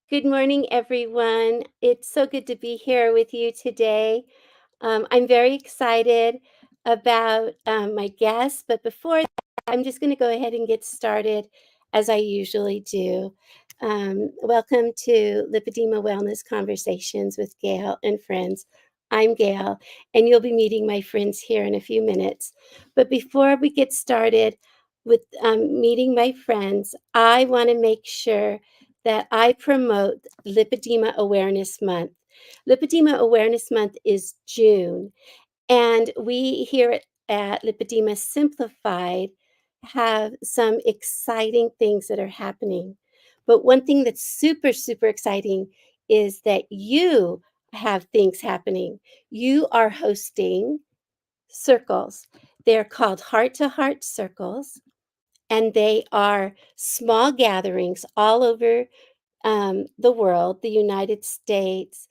Good morning, everyone. It's so good to be here with you today. I'm very excited about my guests, but before that, I'm just going to go ahead and get started as I usually do. Welcome to Lipedema Wellness Conversations with Gail and friends. I'm Gail, and you'll be meeting my friends here in a few minutes. But before we get started with meeting my friends, I want to make sure that I promote Lipedema Awareness Month. Lipedema Awareness Month is June, and we here at Lipedema Simplified have some exciting things that are happening. But one thing that's super, super exciting is that you have things happening. You are hosting circles. They're called heart to heart circles, and they are small gatherings all over the world, the United States,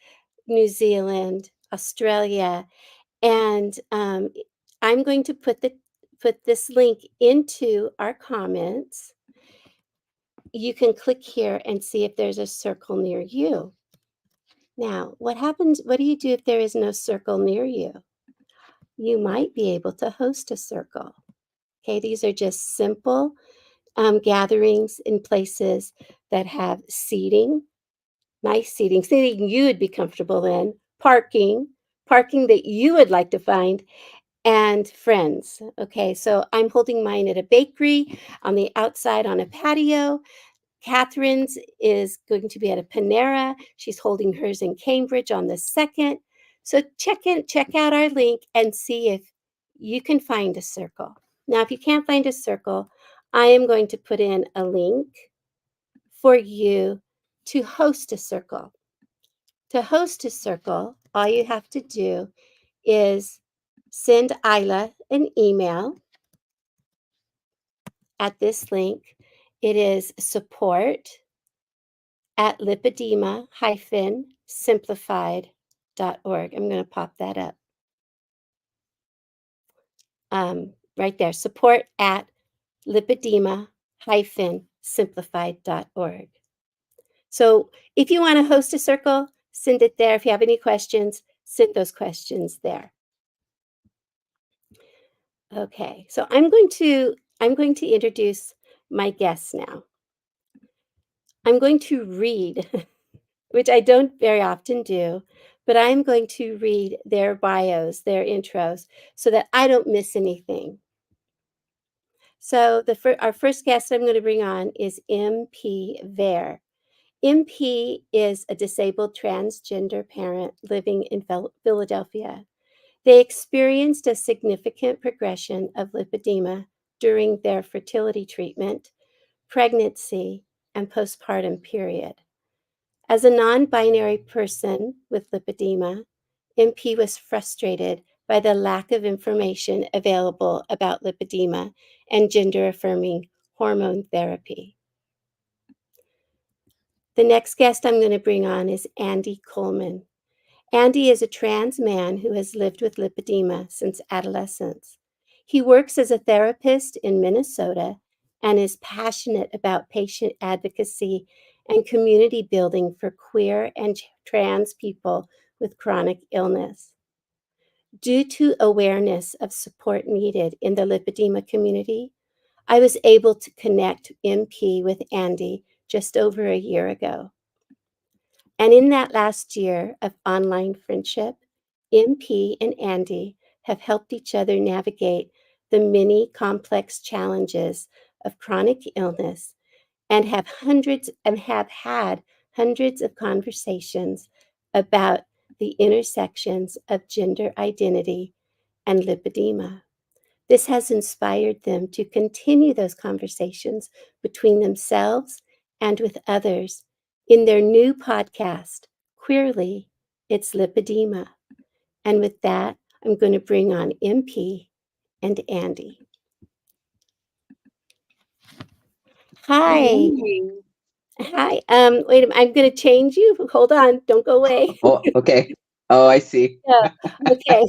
New Zealand, Australia, and I'm going to put this link into our comments. You can click here and see if there's a circle near you. Now, what happens? What do you do if there is no circle near you? You might be able to host a circle. Okay, these are just simple gatherings in places that have seating, nice seating you would be comfortable in, parking that you would like to find, and friends. Okay, so I'm holding mine at a bakery on the outside on a patio. Catherine's is going to be at a Panera. She's holding hers in Cambridge on the 2nd. So check out our link and see if you can find a circle. Now, if you can't find a circle, I am going to put in a link for you to host a circle. To host a circle, all you have to do is send Isla an email at this link. It is support@lipedema-simplified.org. I'm going to pop that up. Right there, support@lipedema-simplified.org. So if you want to host a circle, send it there. If you have any questions, send those questions there. Okay, so I'm going to introduce my guests now. I'm going to read, which I don't very often do, but I'm going to read their bios, their intros, so that I don't miss anything. So our first guest I'm going to bring on is MP Vare. MP is a disabled transgender parent living in Philadelphia. They experienced a significant progression of lipedema during their fertility treatment, pregnancy, and postpartum period. As a non-binary person with lipedema, MP was frustrated by the lack of information available about lipedema and gender-affirming hormone therapy. The next guest I'm going to bring on is Andy Kuhlmann. Andy is a trans man who has lived with lipedema since adolescence. He works as a therapist in Minnesota and is passionate about patient advocacy and community building for queer and trans people with chronic illness. Due to awareness of support needed in the lipedema community, I was able to connect MP with Andy just over a year ago. And in that last year of online friendship, MP and Andy have helped each other navigate the many complex challenges of chronic illness and have had hundreds of conversations about the intersections of gender identity and lipedema. This has inspired them to continue those conversations between themselves and with others in their new podcast, Queerly, It's Lipedema. And with that, I'm going to bring on MP and Andy. Hi. Hi. Wait a minute. I'm going to change you. Hold on. Don't go away. Oh, okay. Oh, I see. Yeah. Okay.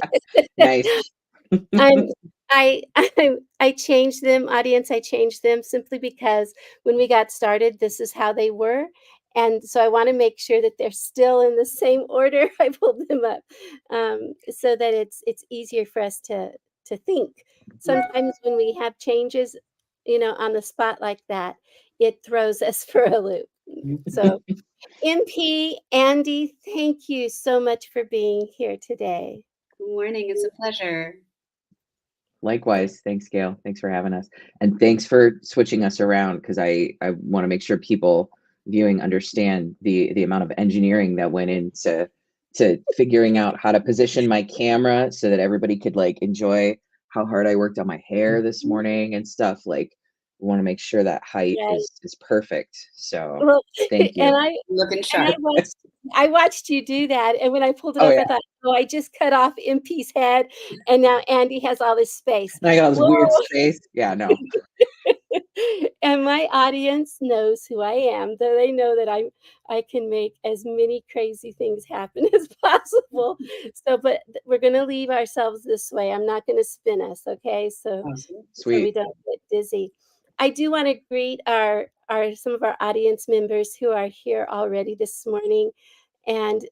Nice. I changed them, audience. I changed them simply because when we got started, this is how they were. And so I want to make sure that they're still in the same order I pulled them up, so that it's easier for us to think. Sometimes when we have changes, on the spot like that, it throws us for a loop. So, MP Andy, thank you so much for being here today. Good morning. It's a pleasure. Likewise. Thanks, Gail. Thanks for having us. And thanks for switching us around, because I want to make sure people viewing understand the amount of engineering that went into figuring out how to position my camera so that everybody could like enjoy how hard I worked on my hair this morning and stuff. Like, we want to make sure that height Right. is perfect. So Well, thank you. Looking and sharp. I watched you do that, and when I pulled it Oh, up, yeah. I thought, "Oh, I just cut off MP's head, and now Andy has all this space." And I got this weird Whoa! space. Yeah, no. And my audience knows who I am, though they know that I can make as many crazy things happen as possible. So, but we're going to leave ourselves this way. I'm not going to spin us, okay? So we Sweet. don't get dizzy. I do want to greet our some of our audience members who are here already this morning. And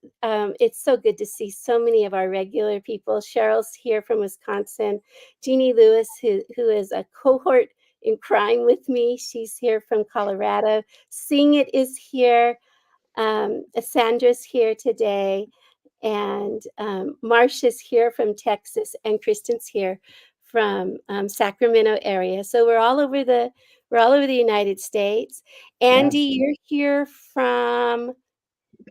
it's so good to see so many of our regular people. Cheryl's here from Wisconsin. Jeannie Lewis, who is a cohort in crime with me. She's here from Colorado. Sing It is here. Sandra's here today. And Marcia's here from Texas. And Kristen's here from Sacramento area. So we're all over the United States. Andy, you're here from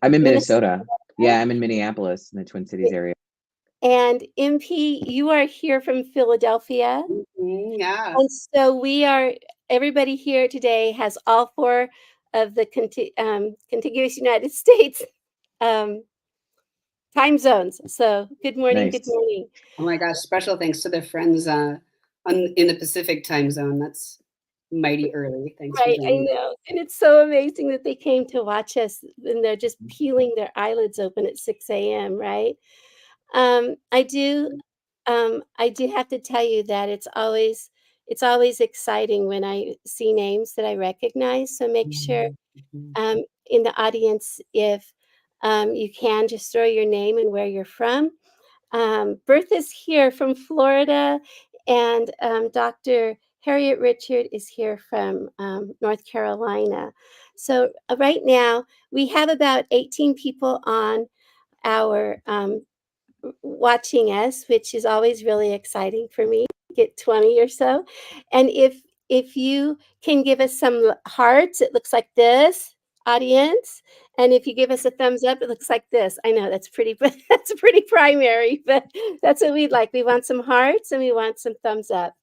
I'm in Minnesota. Minnesota. Yeah, I'm in Minneapolis in the Twin Cities area. And MP, you are here from Philadelphia. Yeah. And so everybody here today has all four of the contiguous United States time zones. So good morning, Nice. good morning. Oh my gosh! Special thanks to the friends in the Pacific time zone. That's mighty early. Thanks for Right, I joining. know. And it's so amazing that they came to watch us, and they're just peeling their eyelids open at 6 a.m., right? Um, I do I do have to tell you that it's always exciting when I see names that I recognize. So make sure in the audience, if you can just throw your name and where you're from. Bertha's here from Florida, and Dr. Harriet Richard is here from North Carolina. So right now, we have about 18 people on our watching us, which is always really exciting for me. Get 20 or so. And if you can give us some hearts, it looks like this, audience. And if you give us a thumbs up, it looks like this. I know that's pretty that's pretty primary, but that's what we'd like. We want some hearts and we want some thumbs up.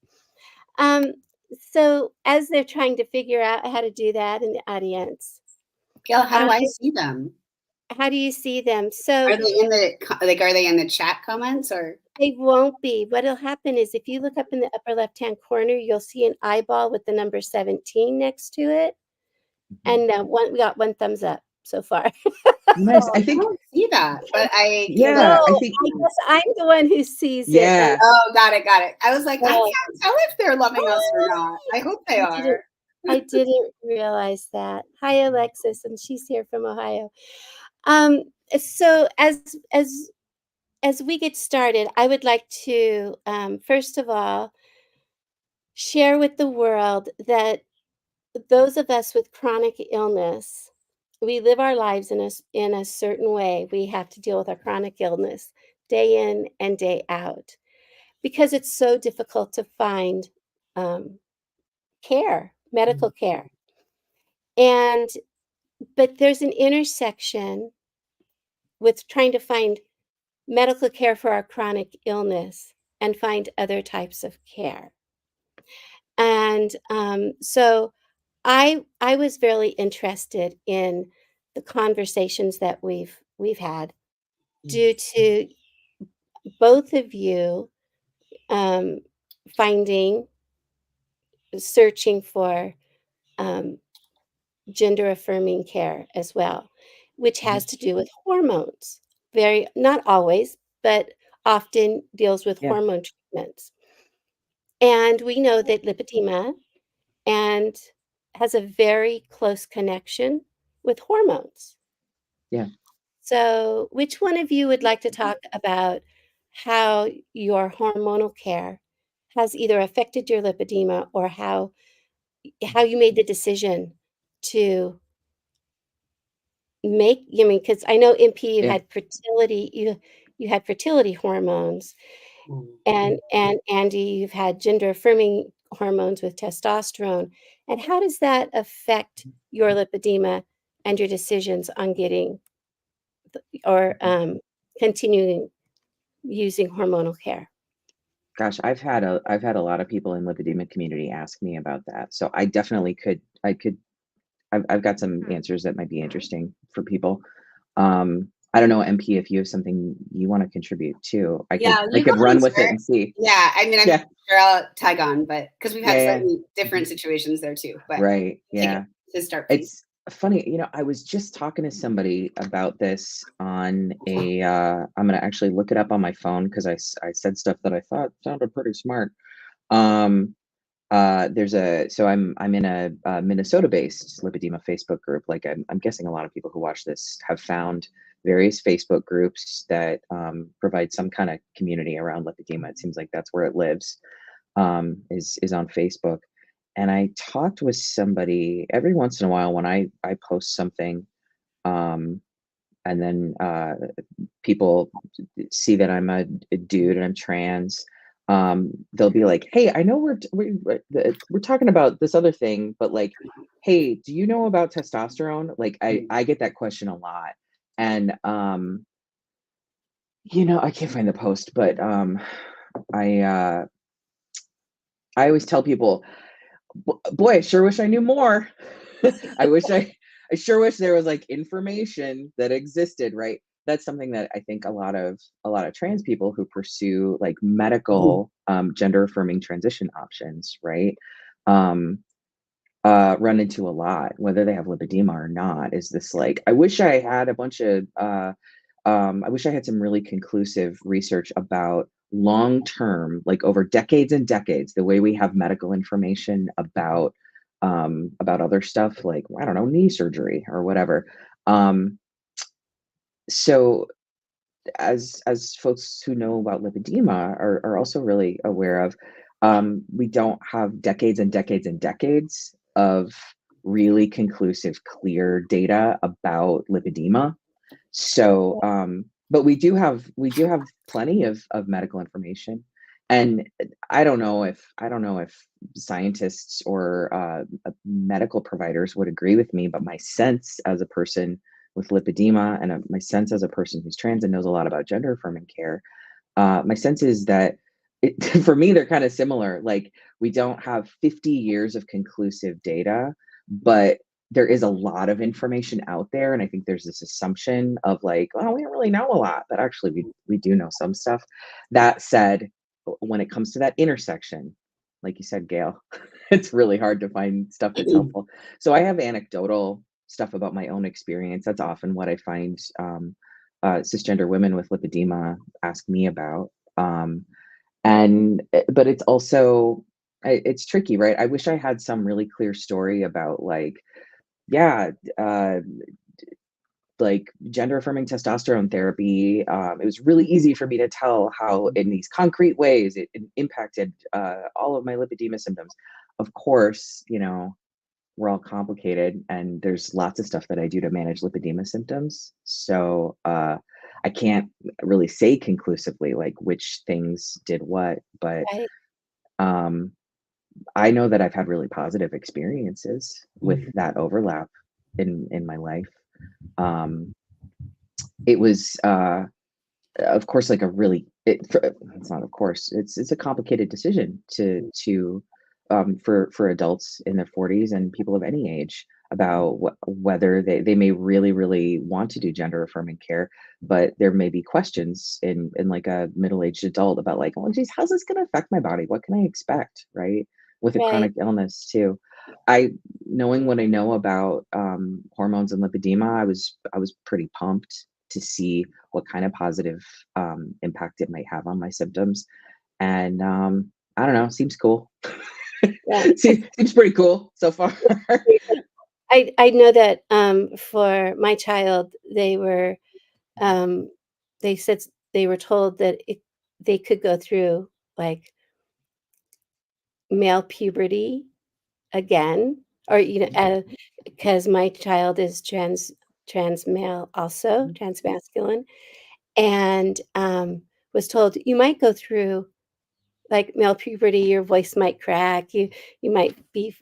So as they're trying to figure out how to do that in the audience, Gail, how do I see them? how do you see them? So Are they in the chat comments or? they won't be. What'll happen is if you look up in the upper left-hand corner, you'll see an eyeball with the number 17 next to it. And we got one thumbs up so far. Nice. I I think. don't see that, but I Yeah, No, I think. I guess I'm the one who sees it. Yeah. Oh, got it. I was like, I Oh. can't tell if they're loving us or not. I hope they are. I didn't realize that. Hi, Alexis, and she's here from Ohio. So as we get started, I would like to first of all share with the world that those of us with chronic illness, we live our lives in a certain way. We have to deal with our chronic illness day in and day out because it's so difficult to find medical care. But there's an intersection with trying to find medical care for our chronic illness and find other types of care. And so I was very interested in the conversations that we've had due to both of you searching for gender affirming care as well, which has to do with hormones. Not always, but often deals with hormone treatments. And we know that lipedema and has a very close connection with hormones. Yeah. So which one of you would like to talk about how your hormonal care has either affected your lipedema or how you made the decision to make, because I know MP you Yeah. had fertility, you had fertility hormones, and Andy, you've had gender affirming hormones with testosterone. And how does that affect your lipedema and your decisions on getting or continuing using hormonal care? Gosh, I've had a lot of people in lipedema community ask me about that. So I definitely I've got some answers that might be interesting for people. I don't know, MP, if you have something you want to contribute to, I Yeah, you go could run on, with it sir. and see. Yeah, I mean, I'm Yeah. sure I'll tag on, but because we've had Yeah. slightly different situations there too. But Right. take it Yeah. to start, please. It's funny, I was just talking to somebody about this on I'm gonna actually look it up on my phone because I said stuff that I thought sounded pretty smart. Um, I'm in a Minnesota-based lipedema Facebook group. Like I'm guessing a lot of people who watch this have found various Facebook groups that provide some kind of community around lipedema. It seems like that's where it lives, is on Facebook. And I talked with somebody every once in a while when I post something, um, and then people see that I'm a dude and I'm trans. They'll be like, "Hey, I know we're talking about this other thing, but like, hey, do you know about testosterone?" Like, I get that question a lot, and I can't find the post, but I uh, I always tell people, boy, I sure wish I knew more. I sure wish there was like information that existed, right? That's something that I think a lot of trans people who pursue like medical gender affirming transition options, right? Um, run into a lot, whether they have lipedema or not, is this like, I wish I had a bunch of I wish I had some really conclusive research about long term, like over decades and decades, the way we have medical information about other stuff, like, I don't know, knee surgery or whatever. Um, so as folks who know about lipedema are also really aware of, we don't have decades and decades and decades of really conclusive, clear data about lipedema. So, but we do have plenty of medical information, and I don't know if scientists or medical providers would agree with me, but my sense as a person with lipedema and my sense as a person who's trans and knows a lot about gender affirming care, my sense is that for me they're kind of similar. Like, we don't have 50 years of conclusive data, but there is a lot of information out there, and I think there's this assumption of like, oh, we don't really know a lot, but actually we do know some stuff. That said, when it comes to that intersection, like you said, Gail, it's really hard to find stuff that's helpful. So I have anecdotal stuff about my own experience. That's often what I find cisgender women with lipedema ask me about. But it's also, it's tricky, right? I wish I had some really clear story about like, yeah, like gender affirming testosterone therapy. It was really easy for me to tell how, in these concrete ways, it impacted all of my lipedema symptoms. Of course, we're all complicated, and there's lots of stuff that I do to manage lipedema symptoms. So I can't really say conclusively like which things did what, but Right. um, I know that I've had really positive experiences with that overlap in my life. It was, of course, like it's not, of course, it's a complicated decision for adults in their 40s and people of any age about whether they may really, really want to do gender affirming care, but there may be questions in like a middle-aged adult about like, oh geez, how's this going to affect my body? What can I expect, right? With a Right. chronic illness too. I Knowing what I know about hormones and lipedema, I was pretty pumped to see what kind of positive impact it might have on my symptoms. And I don't know, seems cool. Yeah. Seems pretty cool so far. I know that for my child, they were they said they were told that they could go through like male puberty again, or because my child is trans male, also trans masculine, and was told you might go through like male puberty, your voice might crack, you might be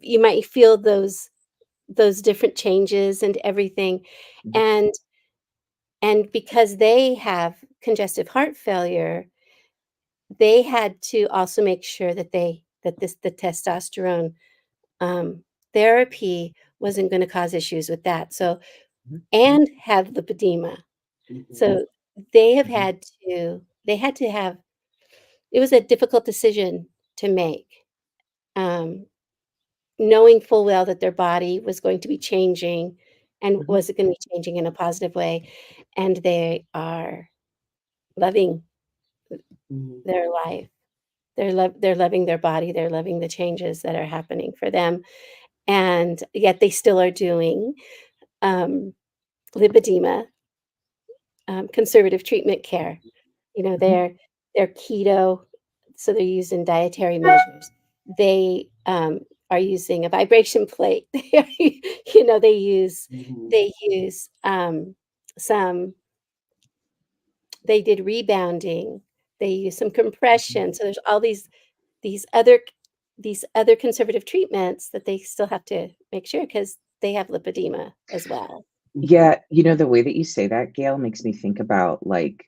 you might feel those different changes and everything. Mhm. And because they have congestive heart failure, they had to also make sure that the testosterone um, therapy wasn't going to cause issues with that. So Mhm. and have lipedema. Mhm. So they have Mhm. had to have, it was a difficult decision to make, um, knowing full well that their body was going to be changing, and Mhm. was it going to be changing in a positive way. And they are loving Mhm. their life. They're loving their body. They're loving the changes that are happening for them. And yet they still are doing um, lipedema, conservative treatment care. Mhm. They're keto, so they're using dietary measures. They are using a vibration plate. They use Mhm. they use some. They did rebounding. They use some Mhm. compression. So there's all these other these other conservative treatments that they still have to make sure, because they have lipedema as well. Mhm. Yeah, the way that you say that, Gail, makes me think about like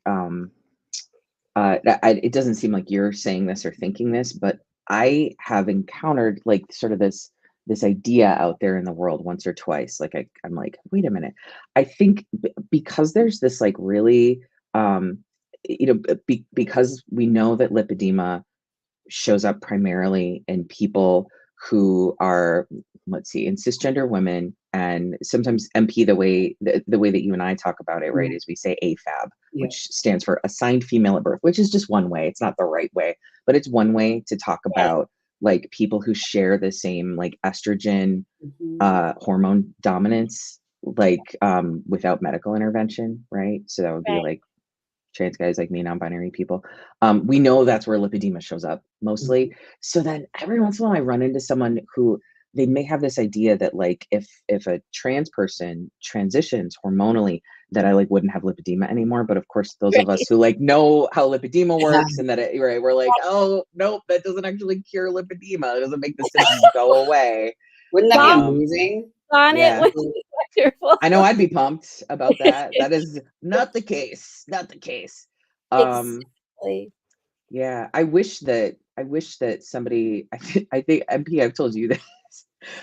it doesn't seem like you're saying this or thinking this, but I have encountered like sort of this idea out there in the world once or twice. Like I'm like, wait a minute. I think because there's this like really because we know that lipedema shows up primarily in people who are, let's see, in cisgender women, and sometimes MP, the way that you and I talk about it, right, Mhm. is we say AFAB, Yeah. which stands for assigned female at birth, which is just one way. It's not the right way, but it's one way to talk Right, about like people who share the same like estrogen Mhm. hormone dominance, like without medical intervention, right? So that would be right, like trans guys like me, non-binary people. We know that's where lipedema shows up mostly. Mhm. So then every once in a while I run into someone who they may have this idea that like if a trans person transitions hormonally, that I like wouldn't have lipedema anymore. But of course, those of us right, who like know how lipedema works and that right, we're like, oh nope, that doesn't actually cure lipedema. It doesn't make the symptoms go away. Wouldn't that be right. Um, amazing? On it yeah. would be wonderful. I know I'd be pumped about that. That is not the case. Not the case. Um, Exactly. yeah, I wish that somebody I think MP, I've told you this.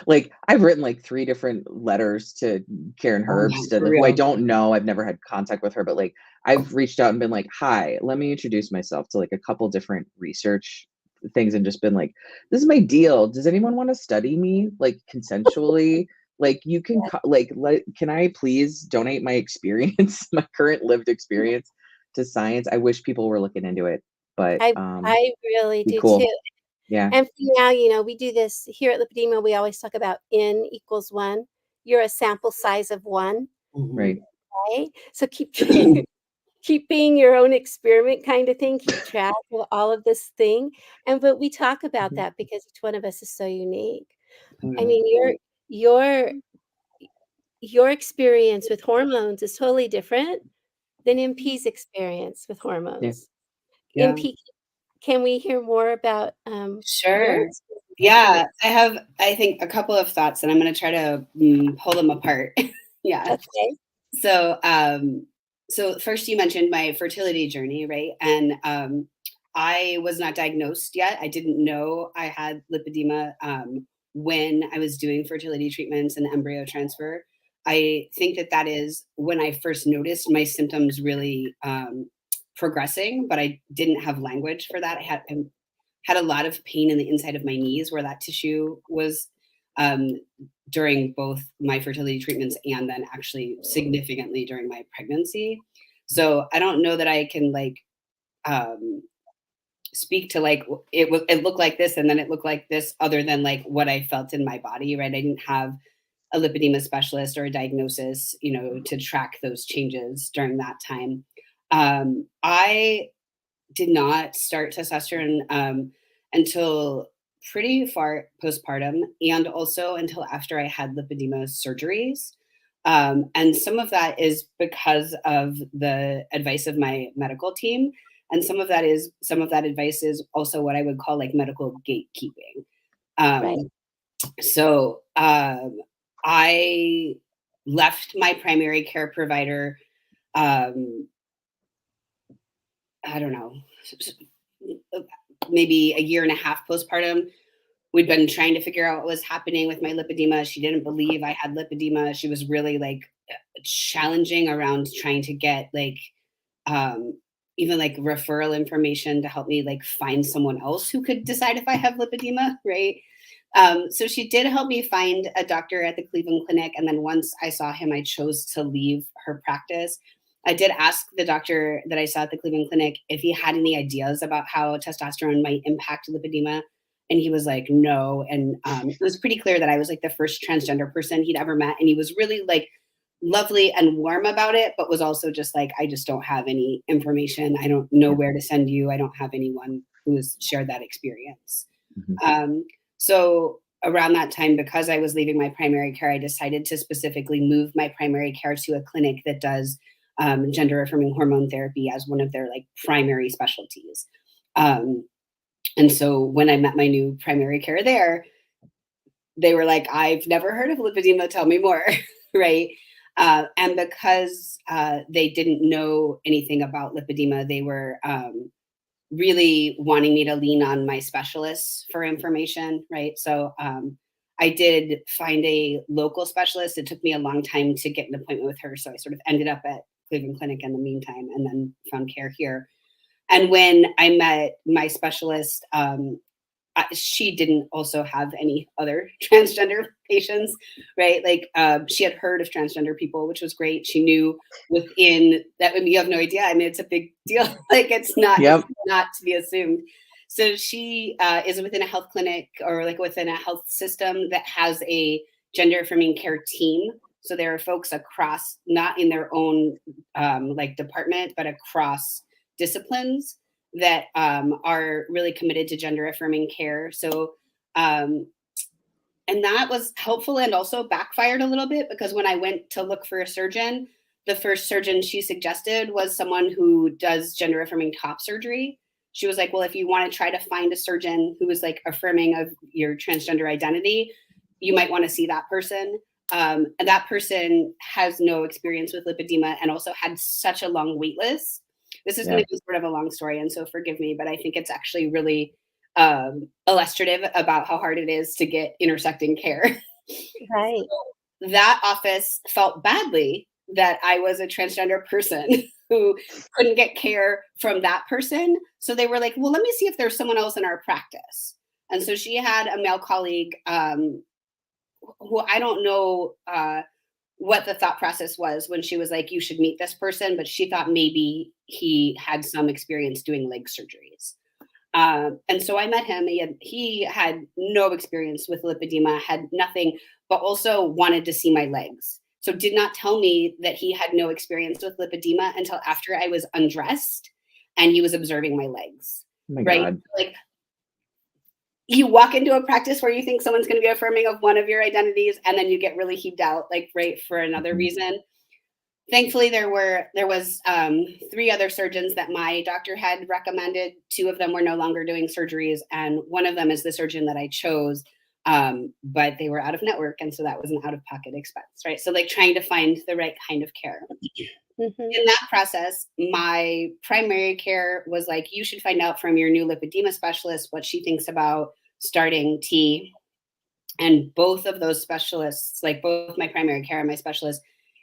Like I've written like three different letters to Karen Oh, yeah, Herbst, for who I real. don't know. I've never had contact with her, but like I've reached out and been like, "Hi, let me introduce myself," to like a couple different research things, and just been like, "This is my deal. Does anyone want to study me like consensually? Like you can can I please donate my experience, my current lived experience to science?" I wish people were looking into it, but I really be do cool. too. Yeah, And for now, we do this here at Lipedema. We always talk about N equals 1. You're a sample size of 1, Mhm. right. right? So keep keep being your own experiment kind of thing. Keep track of all of this thing. But we talk about Mhm. that because each one of us is so unique. I Totally. mean, your your experience with hormones is totally different than MP's experience with Yeah. hormones. Yeah. MP, can we hear more about your Sure. Yeah, experience? I have, I think, a couple of thoughts, and I'm gonna try to pull them apart. Yeah. Okay, So first you mentioned my fertility journey, right? And I was not diagnosed yet. I didn't know I had lipedema when I was doing fertility treatments and embryo transfer. I think that that is when I first noticed my symptoms really progressing, but I didn't have language for that. I had a lot of pain in the inside of my knees where that tissue was um, during both my fertility treatments and then actually significantly during my pregnancy. So I don't know that I can like um, speak to like it looked like this and then it looked like this other than like what I felt in my body, right? I didn't have a lipedema specialist or a diagnosis, you know, to track those changes during that time. I did not start testosterone until pretty far postpartum, and also until after I had lipedema surgeries. And some of that is because of the advice of my medical team. And some of that advice is also what I would call like medical gatekeeping. Right. So I left my primary care provider, I don't know, maybe a year and a half postpartum. We'd been trying to figure out what was happening with my lipedema. She didn't believe I had lipedema. She was really like challenging around trying to get like even like referral information to help me like find someone else who could decide if I have lipedema, right? So she did help me find a doctor at the Cleveland Clinic. And then once I saw him, I chose to leave her practice. I did ask the doctor that I saw at the Cleveland Clinic if he had any ideas about how testosterone might impact lipedema. And he was like, no. And it was pretty clear that I was like the first transgender person he'd ever met. And he was really like lovely and warm about it, but was also just like, I just don't have any information. I don't know where to send you. I don't have anyone who has shared that experience. So around that time, because I was leaving my primary care, I decided to specifically move my primary care to a clinic that does gender affirming hormone therapy as one of their like primary specialties. And so when I met my new primary care there, they were like, I've never heard of lipedema, tell me more, right? And because they didn't know anything about lipedema, they were really wanting me to lean on my specialists for information, right? So I did find a local specialist. It took me a long time to get an appointment with her. So I sort of ended up at Cleveland Clinic in the meantime and then found care here. And when I met my specialist, she didn't also have any other transgender patients, right? Like she had heard of transgender people, which was great. She knew within that, I mean, you have no idea. I mean, it's a big deal. Like it's not to be assumed. So she is within a health clinic or like within a health system that has a gender affirming care team. So there are folks across, not in their own like department, but across disciplines that are really committed to gender affirming care. So, and that was helpful and also backfired a little bit because when I went to look for a surgeon, the first surgeon she suggested was someone who does gender affirming top surgery. She was like, well, if you want to try to find a surgeon who is like affirming of your transgender identity, you might want to see that person. And that person has no experience with lipedema and also had such a long wait list. This is going to be sort of a long story, and so forgive me, but I think it's actually really illustrative about how hard it is to get intersecting care. Right. So that office felt badly that I was a transgender person who couldn't get care from that person. So they were like, well, let me see if there's someone else in our practice. And so she had a male colleague who I don't know what the thought process was when she was like, you should meet this person, but she thought maybe he had some experience doing leg surgeries. And so I met him. He had no experience with lipedema, had nothing, but also wanted to see my legs. So did not tell me that he had no experience with lipedema until after I was undressed and he was observing my legs. Oh my right? God. Like you walk into a practice where you think someone's going to be affirming of one of your identities and then you get really heaved out, like, right, for another reason. Thankfully, there was 3 other surgeons that my doctor had recommended. 2 of them were no longer doing surgeries, and one of them is the surgeon that I chose, but they were out of network, and so that was an out-of-pocket expense, right? So, like, trying to find the right kind of care. In that process, my primary care was like, you should find out from your new lipedema specialist what she thinks about starting T. And both of those specialists, like both my primary care and my specialist,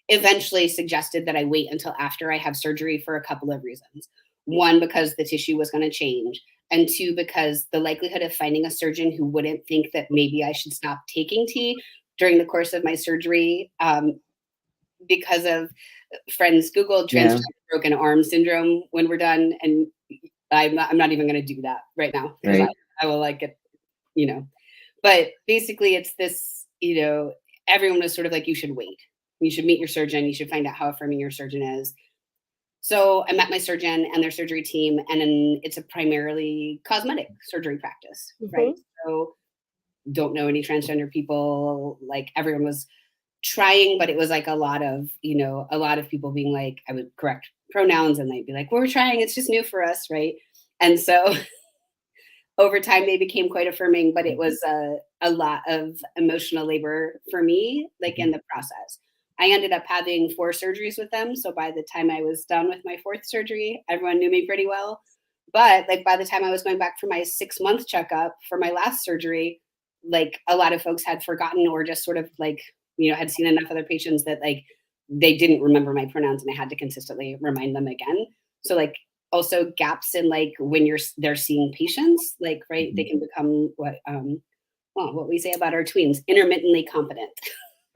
eventually suggested that I wait until after I have surgery for a couple of reasons. 1, because the tissue was going to change. And 2, because the likelihood of finding a surgeon who wouldn't think that maybe I should stop taking T during the course of my surgery, because of friends Google transgender broken arm syndrome when we're done. And I'm not even going to do that right now because I will like it, but basically it's this, everyone was sort of like, you should wait. You should meet your surgeon. You should find out how affirming your surgeon is. So I met my surgeon and their surgery team, and then it's a primarily cosmetic surgery practice, right? So don't know any transgender people. Like everyone was trying, but it was like a lot of people being like, I would correct pronouns and they'd be like, we're trying, it's just new for us, right? And so over time they became quite affirming, but it was a lot of emotional labor for me, like in the process. I ended up having 4 surgeries with them. So by the time I was done with my 4th surgery, everyone knew me pretty well. But like by the time I was going back for my 6-month checkup for my last surgery, like a lot of folks had forgotten or just sort of like, had seen enough other patients that like they didn't remember my pronouns and I had to consistently remind them again. So like also gaps in like when they're seeing patients, like, right, they can become what we say about our tweens, intermittently competent,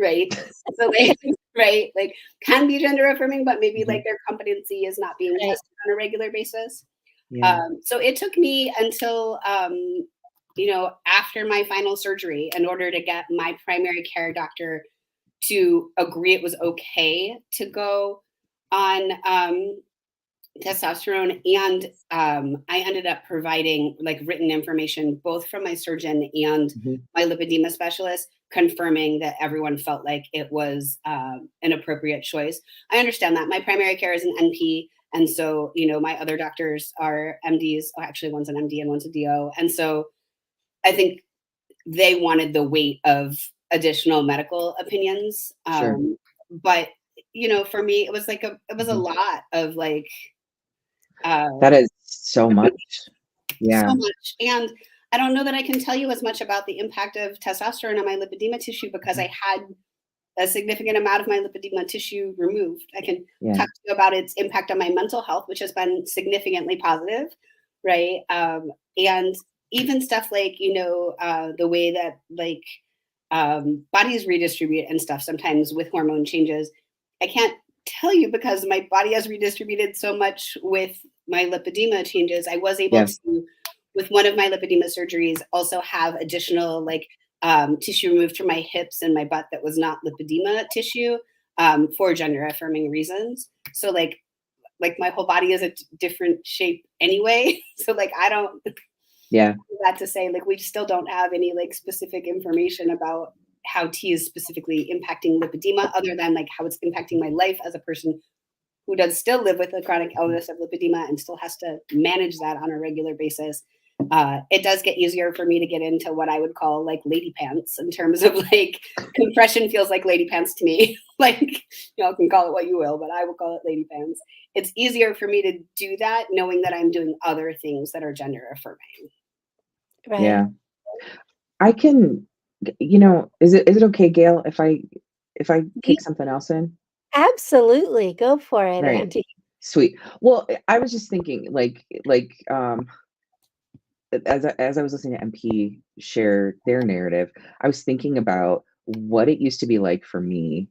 right? So they, right, like can be gender affirming, but maybe like their competency is not being tested on a regular basis. So it took me until, after my final surgery in order to get my primary care doctor to agree it was okay to go on testosterone. And I ended up providing like written information, both from my surgeon and my lipedema specialist, confirming that everyone felt like it was an appropriate choice. I understand that my primary care is an NP. And so, my other doctors are MDs. Oh, actually, one's an MD and one's a DO. And so I think they wanted the weight of additional medical opinions. But, for me, it was like it was a lot of like, that is so much. Yeah. So much. And I don't know that I can tell you as much about the impact of testosterone on my lipedema tissue because I had a significant amount of my lipedema tissue removed. I can talk to you about its impact on my mental health, which has been significantly positive, right? And even stuff like, the way that like bodies redistribute and stuff sometimes with hormone changes. I can't tell you because my body has redistributed so much with my lipedema changes. I was able to, with one of my lipedema surgeries, also have additional like tissue removed from my hips and my butt that was not lipedema tissue for gender affirming reasons. So like my whole body is a different shape anyway. So like I don't that to say like we still don't have any like specific information about how tea is specifically impacting lipedema other than like how it's impacting my life as a person who does still live with the chronic illness of lipedema and still has to manage that on a regular basis. It does get easier for me to get into what I would call like lady pants in terms of like compression feels like lady pants to me. Like, y'all can call it what you will, but I will call it lady pants. It's easier for me to do that knowing that I'm doing other things that are gender affirming. Right. Yeah. I can, is it okay, Gail, if I kick something else in? Absolutely. Go for it, Right. Andy. Sweet. Well, I was just thinking as I was listening to MP share their narrative, I was thinking about what it used to be like for me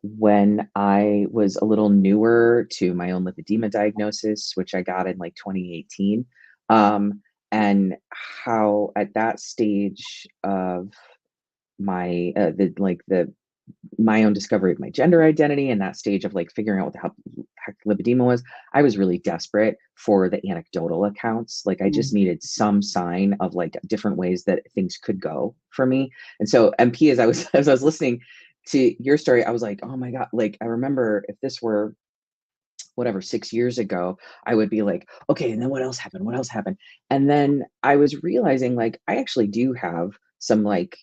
when I was a little newer to my own lipedema diagnosis, which I got in like 2018, and how at that stage of my my own discovery of my gender identity and that stage of like figuring out what the heck lipedema was, I was really desperate for the anecdotal accounts. Like I just needed some sign of like different ways that things could go for me. And so MP, as I was listening to your story, I was like, oh my God, like I remember if this were whatever 6 years ago, I would be like, okay, and then what else happened? What else happened? And then I was realizing like I actually do have some like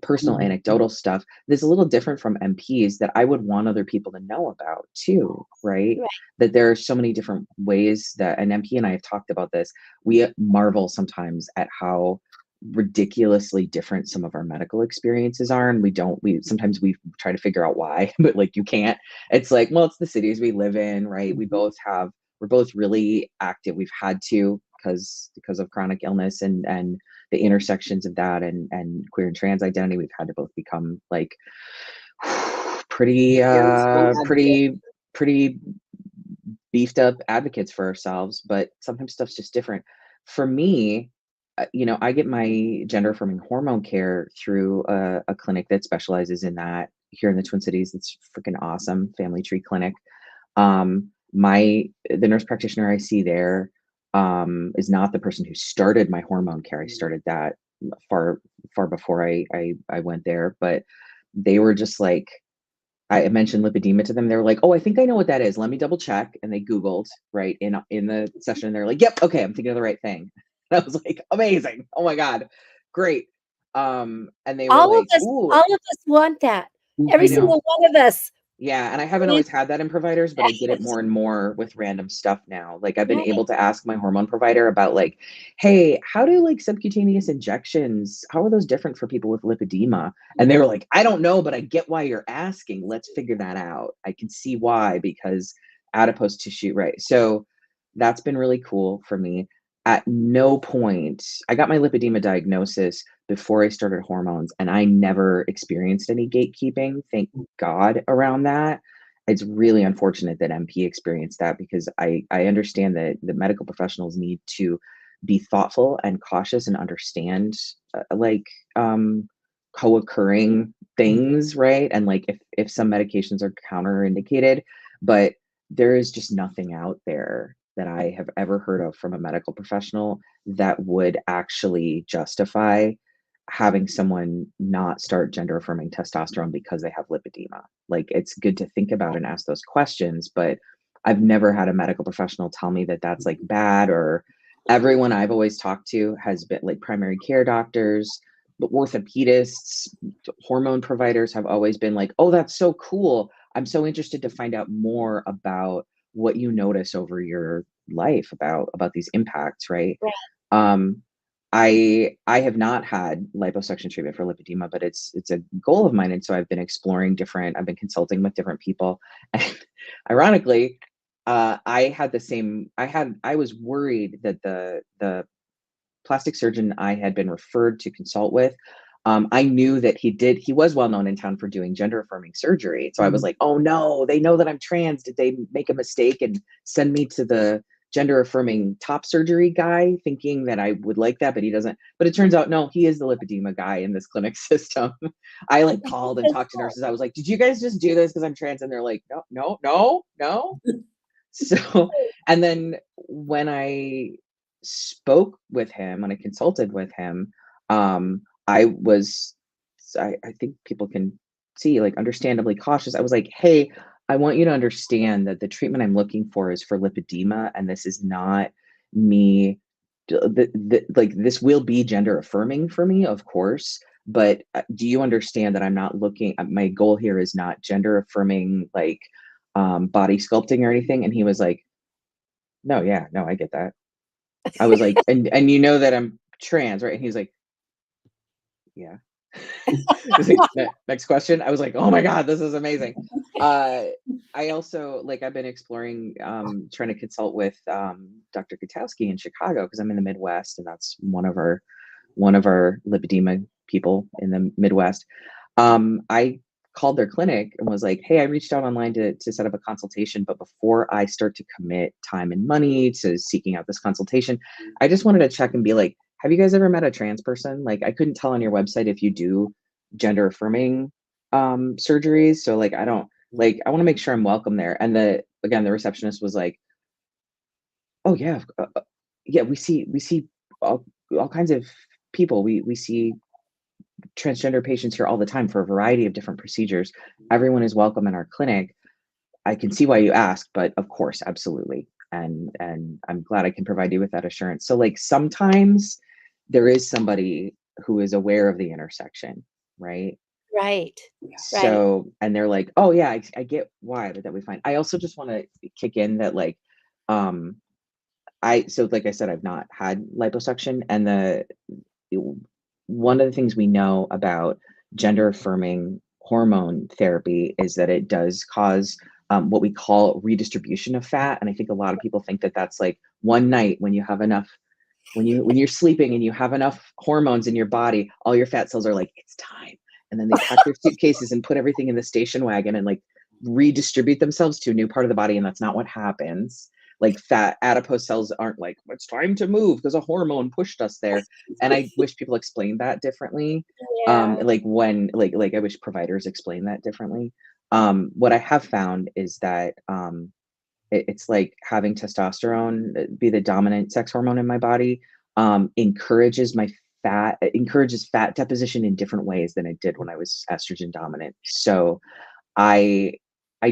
personal anecdotal stuff that's a little different from MPs that I would want other people to know about too, right? That there are so many different ways that an MP and I have talked about this. We marvel sometimes at how ridiculously different some of our medical experiences are, and we sometimes try to figure out why, but like you can't. It's like, well, it's the cities we live in, right? We're both really active. We've had to because of chronic illness and the intersections of that and queer and trans identity. We've had to both become like pretty beefed up advocates for ourselves, but sometimes stuff's just different. For me, you know, I get my gender affirming hormone care through a clinic that specializes in that here in the Twin Cities. It's freaking awesome, Family Tree Clinic. The nurse practitioner I see there is not the person who started my hormone care. I started that far before I went there, but they were just like, I mentioned lipedema to them. They were like, "Oh, I think I know what that is. Let me double check." And they Googled right in the session. And they're like, "Yep, okay, I'm thinking of the right thing." And I was like, "Amazing! Oh my god, great!" And they were All of like, us, "Ooh, all of us want that. I Every know." single one of us. Yeah, and I haven't always had that in providers, but I get it more and more with random stuff now. Like I've been Right. able to ask my hormone provider about like, "Hey, how do like subcutaneous injections, how are those different for people with lipedema?" And they were like, "I don't know, but I get why you're asking. Let's figure that out. I can see why because adipose tissue, right?" So that's been really cool for me. At no point, I got my lipedema diagnosis before I started hormones, and I never experienced any gatekeeping, thank God, around that. It's really unfortunate that MP experienced that because I understand that the medical professionals need to be thoughtful and cautious and understand like co-occurring things, right? And like if some medications are counterindicated, but there is just nothing out there that I have ever heard of from a medical professional that would actually justify having someone not start gender affirming testosterone because they have lipedema. Like it's good to think about and ask those questions, but I've never had a medical professional tell me that that's like bad. Or everyone I've always talked to has been like primary care doctors, but orthopedists, hormone providers have always been like, "Oh, that's so cool. I'm so interested to find out more about what you notice over your life about these impacts," right? Right. Um, I have not had liposuction treatment for lipedema, but it's a goal of mine, and so I've been exploring different. I've been consulting with different people, and ironically, I had the same. I was worried that the plastic surgeon I had been referred to consult with, I knew that he was well known in town for doing gender affirming surgery. So I was like, "Oh no, they know that I'm trans. Did they make a mistake and send me to the gender affirming top surgery guy thinking that I would like that, but he doesn't." But it turns out, no, he is the lipedema guy in this clinic system. I like called and talked to nurses. I was like, "Did you guys just do this because I'm trans?" And they're like, "No, no, no, no." So, and then when I spoke with him, when I consulted with him, I was, I think people can see, like, understandably cautious. I was like, "Hey, I want you to understand that the treatment I'm looking for is for lipedema, and this is not me. Like, this will be gender affirming for me, of course. But do you understand that I'm not looking, my goal here is not gender affirming, like, body sculpting or anything?" And he was like, "No, yeah, no, I get that." I was like, and you know that I'm trans, right?" And he's like, "Yeah." He's like, Next question." I was like, "Oh my God, this is amazing." Uh, I also like I've been exploring trying to consult with Dr. Katowski in Chicago because I'm in the Midwest, and that's one of our lipedema people in the Midwest. I called their clinic and was like, "Hey, I reached out online to set up a consultation, but before I start to commit time and money to seeking out this consultation, I just wanted to check and be like, have you guys ever met a trans person? Like, I couldn't tell on your website if you do gender affirming surgeries. So like, I don't like, I want to make sure I'm welcome there." And the receptionist was like, "Oh yeah, yeah, we see all kinds of people. We see transgender patients here all the time for a variety of different procedures. Everyone is welcome in our clinic. I can see why you ask, but of course, absolutely." And I'm glad I can provide you with that assurance. So like sometimes there is somebody who is aware of the intersection, right? Right. Right. So, and they're like, "Oh yeah, I get why, but that we find." I also just want to kick in that like, um, so like I said, I've not had liposuction, and one of the things we know about gender affirming hormone therapy is that it does cause what we call redistribution of fat. And I think a lot of people think that that's like one night when you have enough, when you're sleeping and you have enough hormones in your body, all your fat cells are like, "It's time." And then they pack their suitcases and put everything in the station wagon and like redistribute themselves to a new part of the body. And that's not what happens. like fat adipose cells aren't like, it's time to move because a hormone pushed us there. And I wish people explained that differently. Yeah. Like when, like I wish providers explain that differently. What I have found is that it's like having testosterone be the dominant sex hormone in my body, encourages fat deposition in different ways than it did when I was estrogen dominant. So I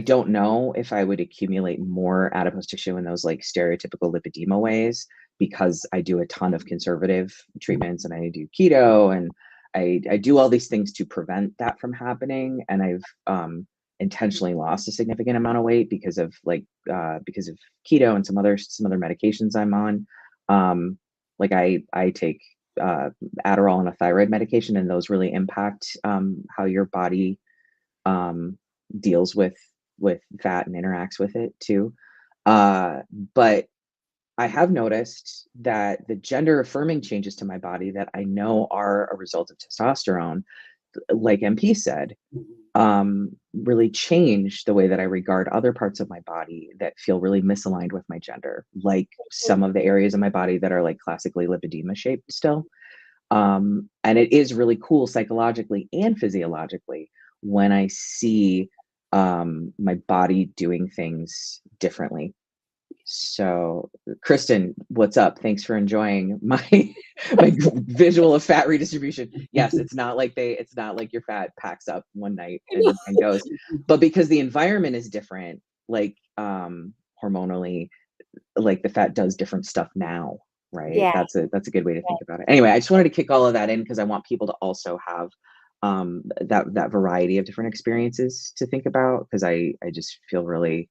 don't know if I would accumulate more adipose tissue in those like stereotypical lipedema ways, because I do a ton of conservative treatments and I do keto and I do all these things to prevent that from happening. And I've intentionally lost a significant amount of weight because of keto and some other medications I'm on. Like I take Adderall and a thyroid medication, and those really impact how your body deals with fat and interacts with it too. But I have noticed that the gender affirming changes to my body that I know are a result of testosterone, like MP said, really change the way that I regard other parts of my body that feel really misaligned with my gender, like some of the areas of my body that are like classically lipedema shaped still. And it is really cool psychologically and physiologically when I see my body doing things differently. So Kristen, what's up? Thanks for enjoying my visual of fat redistribution. Yes, it's not like your fat packs up one night and goes, but because the environment is different, like hormonally, like the fat does different stuff now, right? Yeah. That's a good way to think about it. Anyway, I just wanted to kick all of that in because I want people to also have that variety of different experiences to think about, because I just feel really,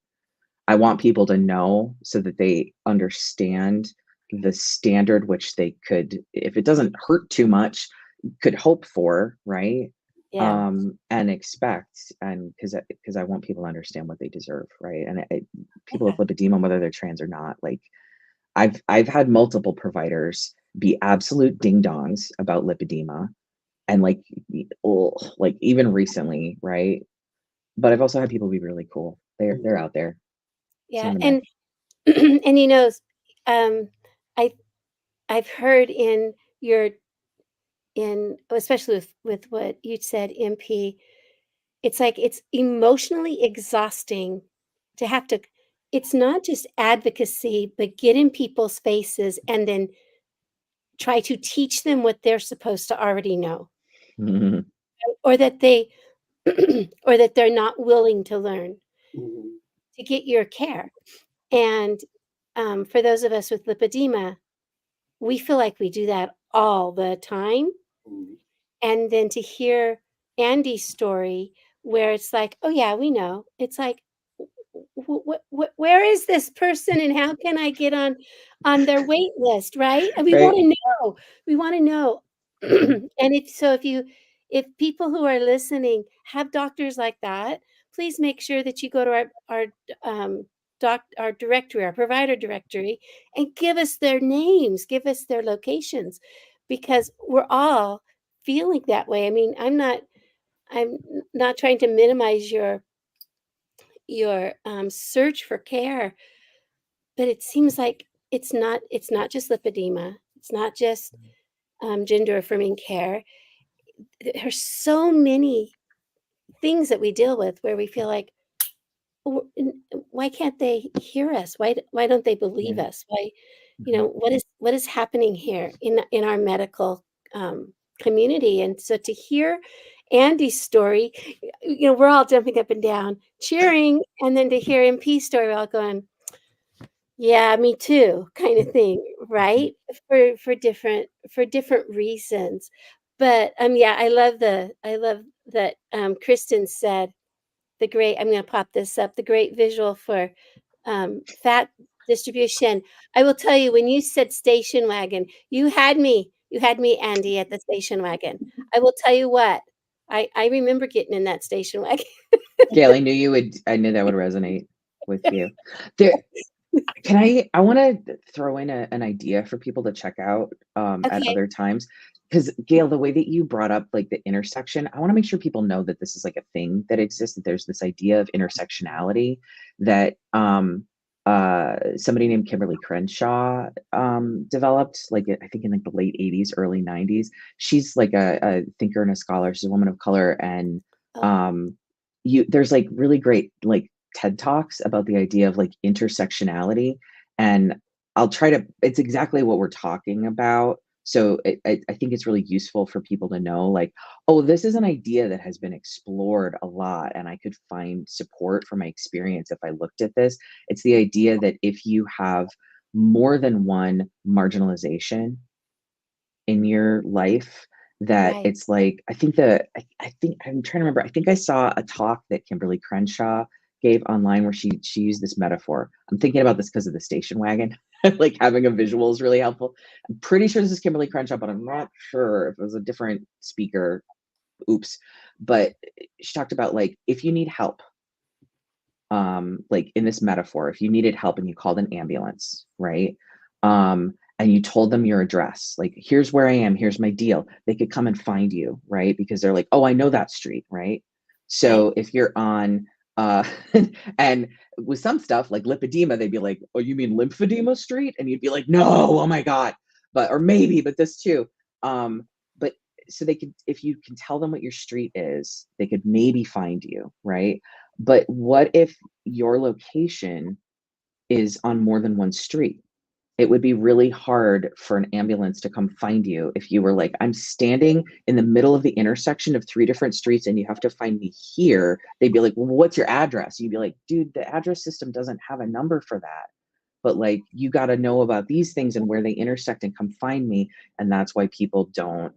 I want people to know so that they understand the standard which they could, if it doesn't hurt too much, could hope for, right? Yeah. And expect, and because I want people to understand what they deserve, right? And people with lipedema, whether they're trans or not, like I've had multiple providers be absolute ding dongs about lipedema, and like even recently, right? But I've also had people be really cool. They're out there. Yeah. And and I I've heard especially with what you said, MP, it's like it's emotionally exhausting to have to, it's not just advocacy, but get in people's faces and then try to teach them what they're supposed to already know, or that they or that they're not willing to learn to get your care. And for those of us with lipedema, we feel like we do that all the time. And then to hear Andy's story where it's like, "Oh, yeah, we know." It's like, where is this person and how can I get on their wait list, right? And we Right. wanna know. We wanna know. And if people who are listening have doctors like that, please make sure that you go to our directory, our provider directory, and give us their names, give us their locations, because we're all feeling that way. I mean, I'm not trying to minimize your search for care, but it seems like it's not just lipedema, it's not just gender affirming care. There's so many things that we deal with where we feel like, why can't they hear us? Why don't they believe us? Why, what is happening here in our medical community? And so to hear Andy's story, we're all jumping up and down, cheering, and then to hear MP's story, we're all going, "Yeah, me too," kind of thing, right? For different reasons. But yeah, I love that Kristen said I'm going to pop this up, the great visual for fat distribution. I will tell you, when you said station wagon, you had me, Andy, at the station wagon. I will tell you what, I remember getting in that station wagon. Gail, I knew that would resonate with you. I want to throw in an idea for people to check out at Okay. other times. Because Gail, the way that you brought up like the intersection, I want to make sure people know that this is like a thing that exists, that there's this idea of intersectionality that somebody named Kimberly Crenshaw developed, like I think in like the late 80s, early 90s. She's like a thinker and a scholar. She's a woman of color, and Oh, there's like really great like TED Talks about the idea of like intersectionality, and I'll try to. It's exactly what we're talking about. So I think it's really useful for people to know, like, oh, this is an idea that has been explored a lot, and I could find support from my experience if I looked at this. It's the idea that if you have more than one marginalization in your life, that right. it's like I think I'm trying to remember. I think I saw a talk that Kimberly Crenshaw gave online where she used this metaphor. I'm thinking about this because of the station wagon. Like having a visual is really helpful. I'm pretty sure this is Kimberly Crenshaw, but I'm not sure if it was a different speaker. Oops. But she talked about like if you need help, like in this metaphor, if you needed help and you called an ambulance, right? And you told them your address, like, here's where I am, here's my deal. They could come and find you, right? Because they're like, oh, I know that street, right? Right. So if you're on, uh, and with some stuff like lipedema, they'd be like, oh, you mean lymphedema street? And you'd be like, no, oh my God. But, or maybe, but this too. But so they could, if you can tell them what your street is, they could maybe find you, right? But what if your location is on more than one street? It would be really hard for an ambulance to come find you if you were like, I'm standing in the middle of the intersection of three different streets and you have to find me here. They'd be like, well, what's your address? You'd be like, dude, the address system doesn't have a number for that. But like, you got to know about these things and where they intersect and come find me. And that's why people don't,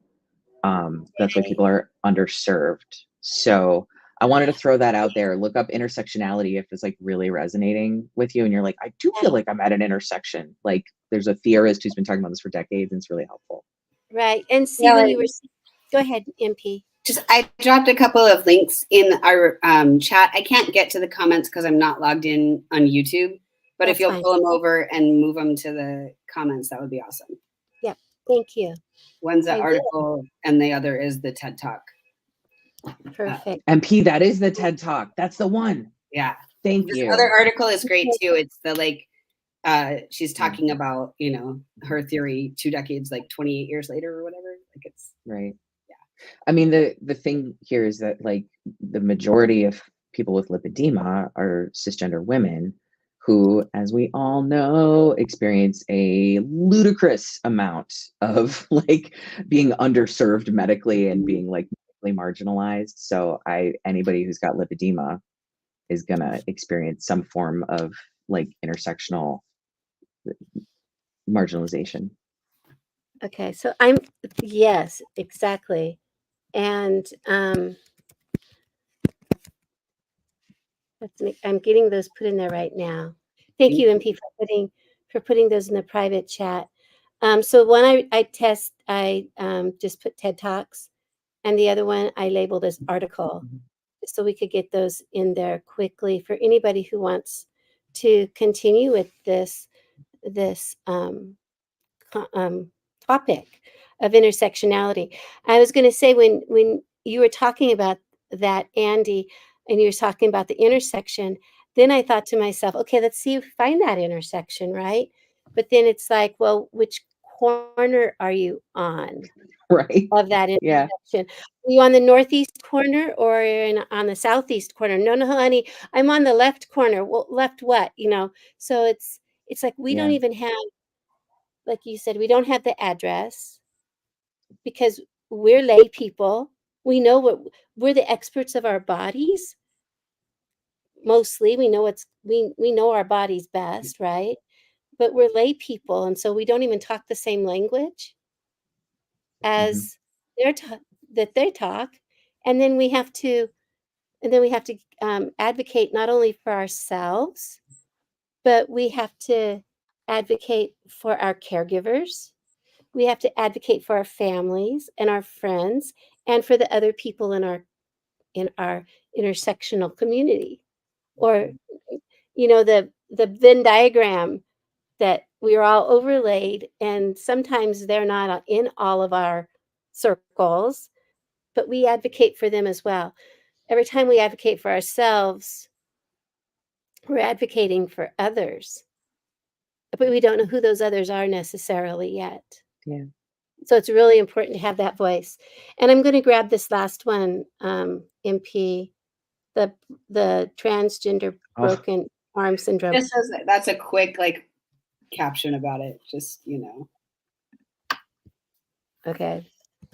that's why people are underserved. So I wanted to throw that out there. Look up intersectionality if it's like really resonating with you and you're like, I do feel like I'm at an intersection. Like there's a theorist who's been talking about this for decades and it's really helpful. Right. And see, Yeah, when you were, go ahead, MP. just I dropped a couple of links in our chat. I can't get to the comments because I'm not logged in on YouTube. But if That's you'll fine. pull them over and move them to the comments, that would be awesome. Yep. Thank you. One's the I will. article, and the other is the TED Talk. Perfect. MP, that is the TED Talk. That's the one. Yeah. Thank This you. other article is great too. It's the like she's talking about, you know, her theory 2 decades, like 28 years later or whatever. Like it's Right. yeah. I mean, the thing here is that like the majority of people with lipedema are cisgender women who, as we all know, experience a ludicrous amount of like being underserved medically and being like medically marginalized. So anybody who's got lipedema is gonna experience some form of like intersectional marginalization. Okay. So yes, exactly. And I'm getting those put in there right now. Thank you, MP, for putting those in the private chat. So one I just put TED Talks, and the other one I labeled as article, so we could get those in there quickly for anybody who wants to continue with this topic of intersectionality. I was going to say when you were talking about that, Andy, and you were talking about the intersection, then I thought to myself, okay, let's see if we find that intersection, right? But then it's like, well, which corner are you on Right. of that Yeah. intersection? Are you on the northeast corner or on the southeast corner? No, honey, I'm on the left corner. Well, left what? So it's like we don't Yeah. even have, like you said, we don't have the address because we're lay people. We know we're the experts of our bodies. Mostly, we know our bodies best, right? But we're lay people, and so we don't even talk the same language Mm-hmm. as that they talk, and then we have to advocate not only for ourselves, but we have to advocate for our caregivers. We have to advocate for our families and our friends and for the other people in our intersectional community. Or the Venn diagram that we are all overlaid, and sometimes they're not in all of our circles, but we advocate for them as well. Every time we advocate for ourselves, we're advocating for others, but we don't know who those others are necessarily yet. Yeah. So it's really important to have that voice. And I'm going to grab this last one, MP, the transgender Oh. broken arm syndrome. That's a quick caption about it. Just, Okay.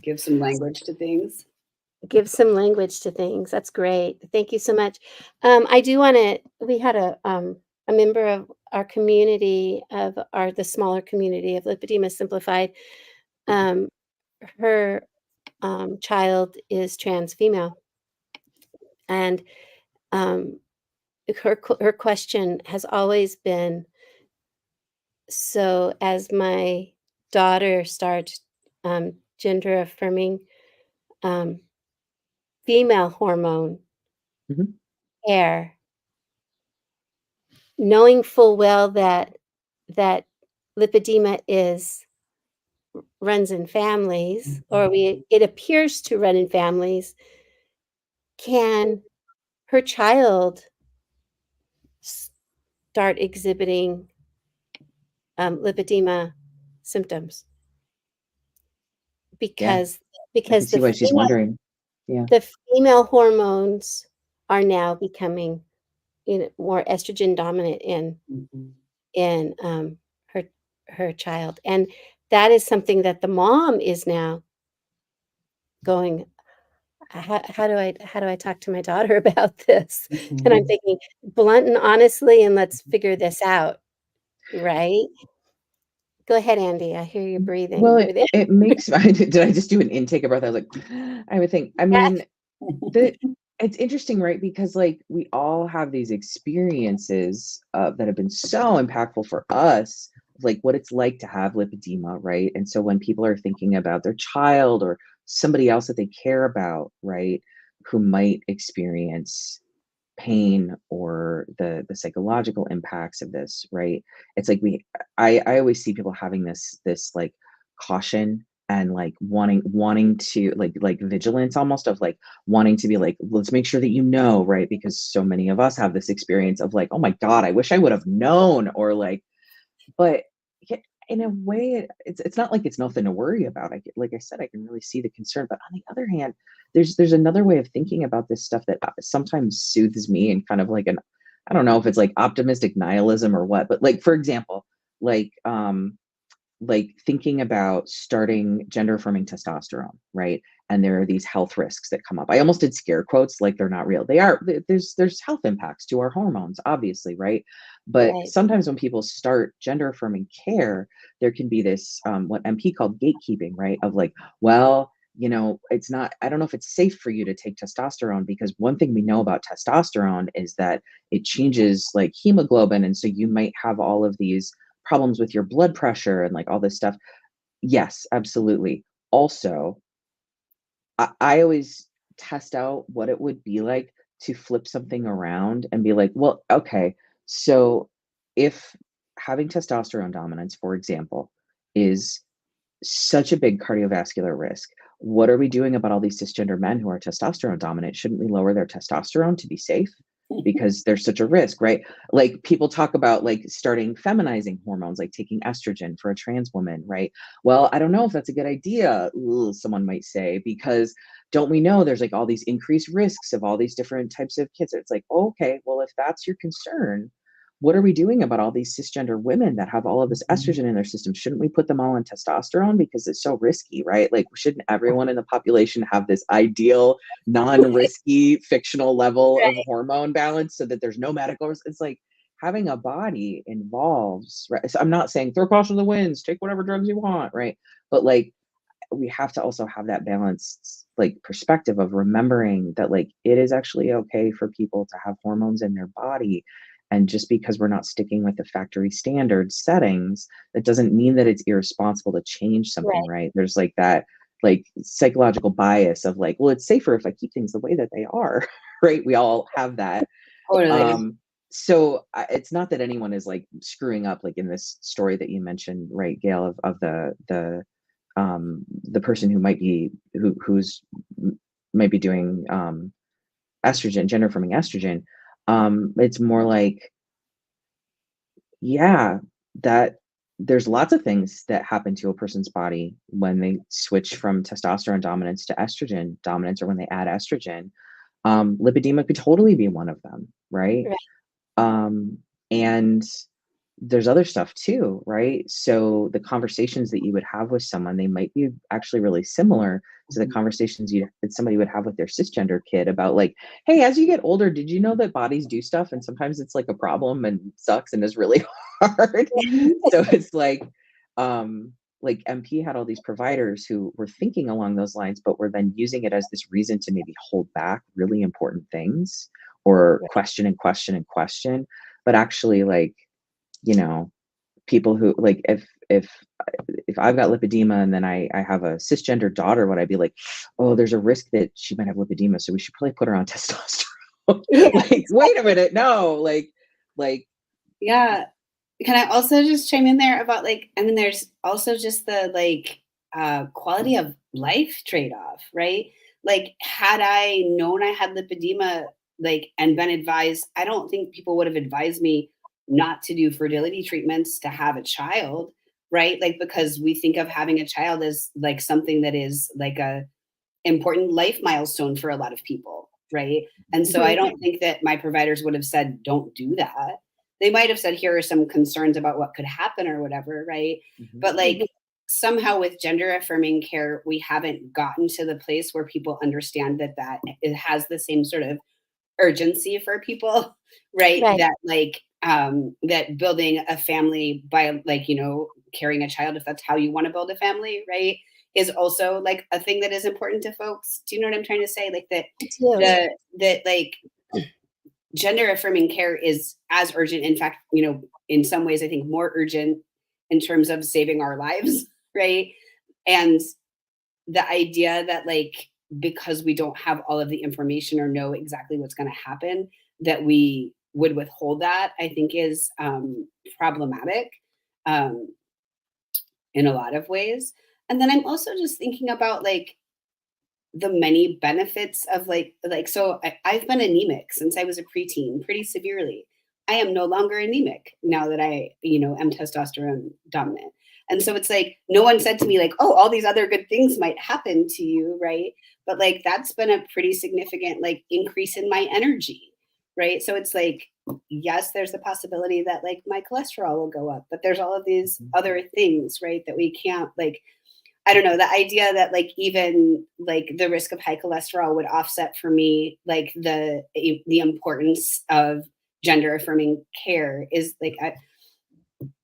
give some language to things. Give some language to things. That's great. Thank you so much. I do want to. We had a member of our community, of the smaller community of Lipedema Simplified. Her child is trans female, and her question has always been, so as my daughter starts gender affirming female hormone care, knowing full well that lipedema runs in families, or it appears to run in families, can her child start exhibiting lipedema symptoms? Because I see why she's wondering. Yeah. The female hormones are now becoming more estrogen dominant in her child, and that is something that the mom is now going, how do I talk to my daughter about this? And I'm thinking, blunt and honestly, and let's figure this out, right? Go ahead, Andy. I hear you breathing. Well, it makes. Did I just do an intake of breath? I was like, I would think. I mean, it's interesting, right? Because we all have these experiences that have been so impactful for us, like what it's like to have lipedema, right? And so when people are thinking about their child or somebody else that they care about, right, who might experience pain or the psychological impacts of this, right? It's like I always see people having this caution and wanting to vigilance, almost, of wanting to be let's make sure that right? Because so many of us have this experience of oh my God, I wish I would have known, or but in a way, it's not like it's nothing to worry about. Like I said, I can really see the concern, but on the other hand, there's another way of thinking about this stuff that sometimes soothes me, and kind of I don't know if it's optimistic nihilism or what, but for example, thinking about starting gender affirming testosterone, right? And there are these health risks that come up. I almost did scare quotes, like they're not real. They are. There's health impacts to our hormones, obviously, right? But sometimes when people start gender affirming care, there can be this what MP called gatekeeping, right? Of well, it's not, I don't know if it's safe for you to take testosterone, because one thing we know about testosterone is that it changes hemoglobin, and so you might have all of these problems with your blood pressure and all this stuff. Yes, absolutely. Also, I always test out what it would be like to flip something around and be well, okay, so if having testosterone dominance, for example, is such a big cardiovascular risk, what are we doing about all these cisgender men who are testosterone dominant? Shouldn't we lower their testosterone to be safe? Because there's such a risk, right? People talk about starting feminizing hormones, taking estrogen for a trans woman, right? Well, I don't know if that's a good idea, someone might say, because don't we know there's all these increased risks of all these different types of kids? It's okay, well, if that's your concern, what are we doing about all these cisgender women that have all of this estrogen in their system? Shouldn't we put them all on testosterone because it's so risky, right? Shouldn't everyone in the population have this ideal, non-risky, fictional level of hormone balance so that there's no medical risk? It's having a body involves, right? So I'm not saying throw caution to the winds, take whatever drugs you want, right? But we have to also have that balanced perspective of remembering that it is actually okay for people to have hormones in their body. And just because we're not sticking with the factory standard settings, that doesn't mean that it's irresponsible to change something, right? There's that psychological bias of well, it's safer if I keep things the way that they are, right? We all have that. Totally. So it's not that anyone is screwing up, in this story that you mentioned, right, Gail, of the person who might be doing estrogen, gender affirming estrogen. It's more Yeah, that there's lots of things that happen to a person's body when they switch from testosterone dominance to estrogen dominance, or when they add estrogen. Lipedema could totally be one of them, right? Right. And there's other stuff too, right? So the conversations that you would have with someone, they might be actually really similar to the conversations that somebody would have with their cisgender kid about, like, hey, as you get older, did you know that bodies do stuff and sometimes it's like a problem and sucks and is really hard? So it's like MP had all these providers who were thinking along those lines, but were then using it as this reason to maybe hold back really important things, or Right. question and question and question. But actually, like, you know, people who, like, if I've got lipedema and then I have a cisgender daughter, would I be like, oh, there's a risk that she might have lipedema, so we should probably put her on testosterone? Yeah, Like, wait a minute, no, like Yeah. Can I also just chime in there about, like, I mean, there's also just the, like, quality of life trade-off, right? Like, had I known I had lipedema, like, and been advised, I don't think people would have advised me not to do fertility treatments to have a child, right? Like, because we think of having a child as like something that is like a important life milestone for a lot of people, right? And so I mhm, don't think that my providers would have said, don't do that. They might have said, here are some concerns about what could happen or whatever, right? Mhm. But like mhm. somehow with gender affirming care, we haven't gotten to the place where people understand that it has the same sort of urgency for people, right? Right. That like that building a family by, like, carrying a child, if that's how you want to build a family, right, is also like a thing that is important to folks. Do you know what I'm trying to say? Like that I do. that like gender affirming care is as urgent. In fact, in some ways, I think more urgent in terms of saving our lives, right? And the idea that, like, because we don't have all of the information or know exactly what's going to happen, that we would withhold that, I think is problematic um, in a lot of ways. And then I'm also just thinking about like the many benefits of so I've been anemic since I was a preteen, pretty severely. I am no longer anemic now that I, am testosterone dominant. And so it's like no one said to me like, oh, all these other good things might happen to you, right? But like that's been a pretty significant like increase in my energy, right? So it's like, yes, there's the possibility that like my cholesterol will go up, but there's all of these other things, right, that we can't like. I don't know, the idea that like even like the risk of high cholesterol would offset for me like the importance of gender affirming care is like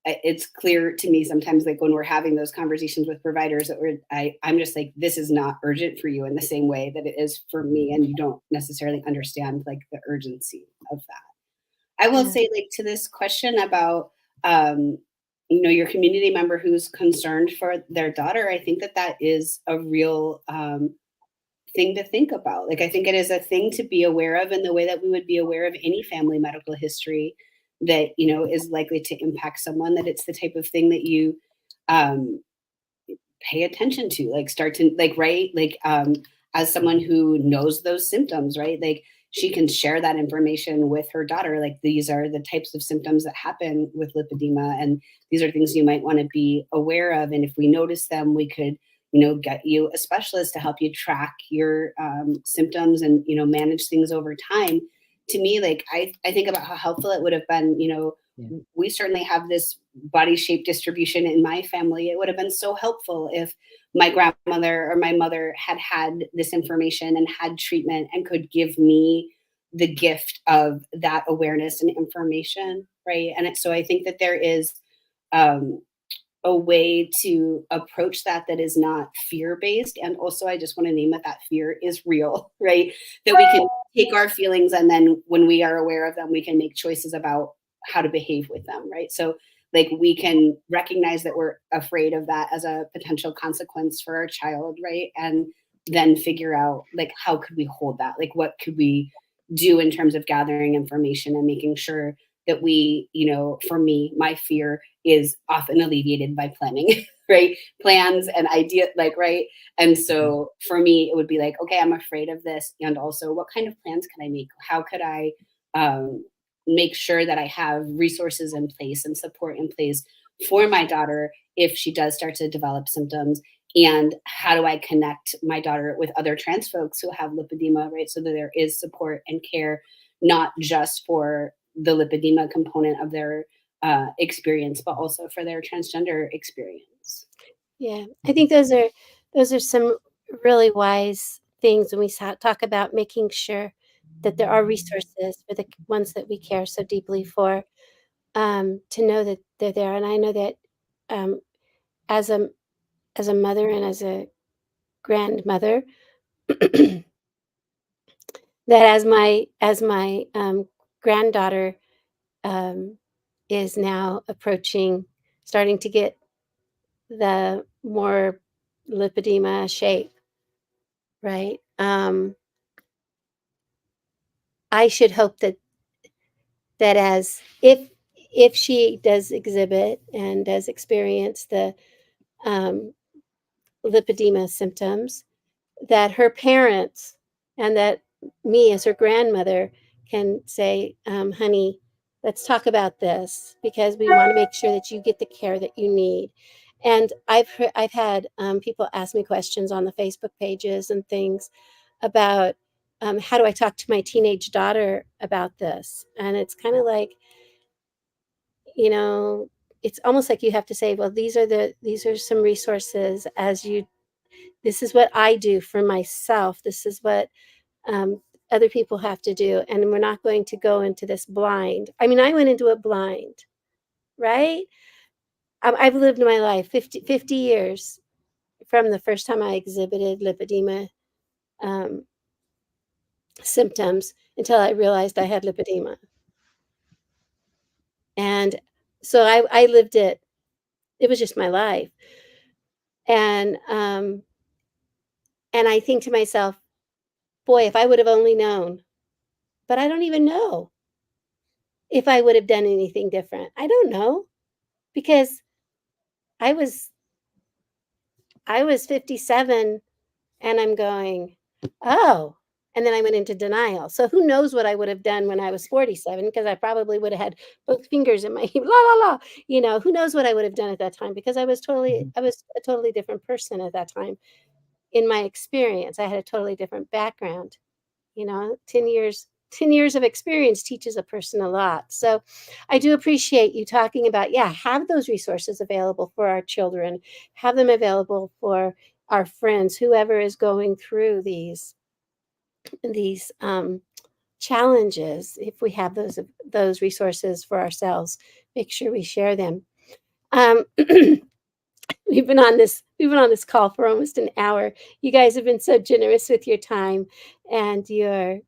it's clear to me sometimes, like when we're having those conversations with providers, that I'm just like, this is not urgent for you in the same way that it is for me, and you don't necessarily understand like the urgency of that. I will Yeah. say, like, to this question about, your community member who's concerned for their daughter, I think that that is a real thing to think about. Like, I think it is a thing to be aware of in the way that we would be aware of any family medical history that, is likely to impact someone, that it's the type of thing that you um, pay attention to, like start to like, right, like as someone who knows those symptoms, right, like she can share that information with her daughter, like these are the types of symptoms that happen with lipedema, and these are things you might want to be aware of, and if we notice them, we could get you a specialist to help you track your symptoms and manage things over time. To me, like I think about how helpful it would have been. Yeah. We certainly have this body shape distribution in my family. It would have been so helpful if my grandmother or my mother had had this information and had treatment and could give me the gift of that awareness and information, right? And so I think that there is um, a way to approach that is not fear based. And also, I just want to name that fear is real, right? That we can take our feelings, and then when we are aware of them, we can make choices about how to behave with them, right? So, like, we can recognize that we're afraid of that as a potential consequence for our child, right? And then figure out, like, how could we hold that? Like, what could we do in terms of gathering information and making sure that we, for me, my fear is often alleviated by planning, right? Plans and idea, like, right. And Mhm. so for me, it would be like, okay, I'm afraid of this. And also, what kind of plans can I make? How could I, um, make sure that I have resources in place and support in place for my daughter if she does start to develop symptoms? And how do I connect my daughter with other trans folks who have lipedema, right? So that there is support and care, not just for the lipedema component of their experience, but also for their transgender experience. Yeah, I think those are some really wise things when we talk about making sure that there are resources for the ones that we care so deeply for, to know that they're there. And I know that um, as a mother and as a grandmother, that as my granddaughter is now starting to get the more lipedema shape, right? I should hope that as if she does exhibit and does experience the um, lipedema symptoms, that her parents and that me as her grandmother can say, honey, let's talk about this because we want to make sure that you get the care that you need. And I've had people ask me questions on the Facebook pages and things about how do I talk to my teenage daughter about this? And it's kind of like, you know, it's almost like you have to say, well, these are some resources this is what I do for myself. This is what um, other people have to do. And we're not going to go into this blind. I mean, I went into it blind, right? I've lived my life 50 years from the first time I exhibited lipedema um, symptoms until I realized I had lipedema. And so I lived it. It was just my life. And I think to myself, boy, if I would have only known, but I don't even know if I would have done anything different. I don't know because I was I was 57 and I'm going, "Oh." And then I went into denial. So who knows what I would have done when I was 47 because I probably would have had both fingers in my la la la. Who knows what I would have done at that time because I was a totally different person at that time in my experience. I had a totally different background. 10 years of experience teaches a person a lot. So I do appreciate you talking about, yeah, have those resources available for our children, have them available for our friends, whoever is going through these challenges. If we have those resources for ourselves, make sure we share them. um, we've been on this call for almost an hour. You guys have been so generous with your time and your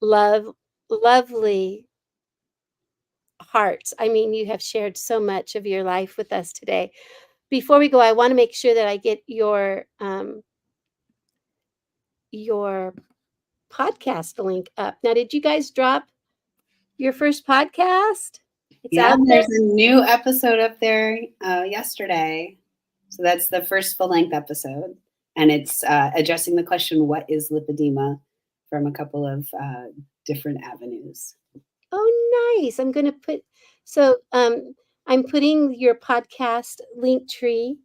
love lovely hearts. I mean, you have shared so much of your life with us today. Before we go, I want to make sure that I get your podcast link up. Now, did you guys drop your first podcast? It's Yeah, out there. there's a new episode up there yesterday. So that's the first full length episode. And it's addressing the question, what is lipedema, from a couple of different avenues. Oh, nice. I'm putting your podcast link tree.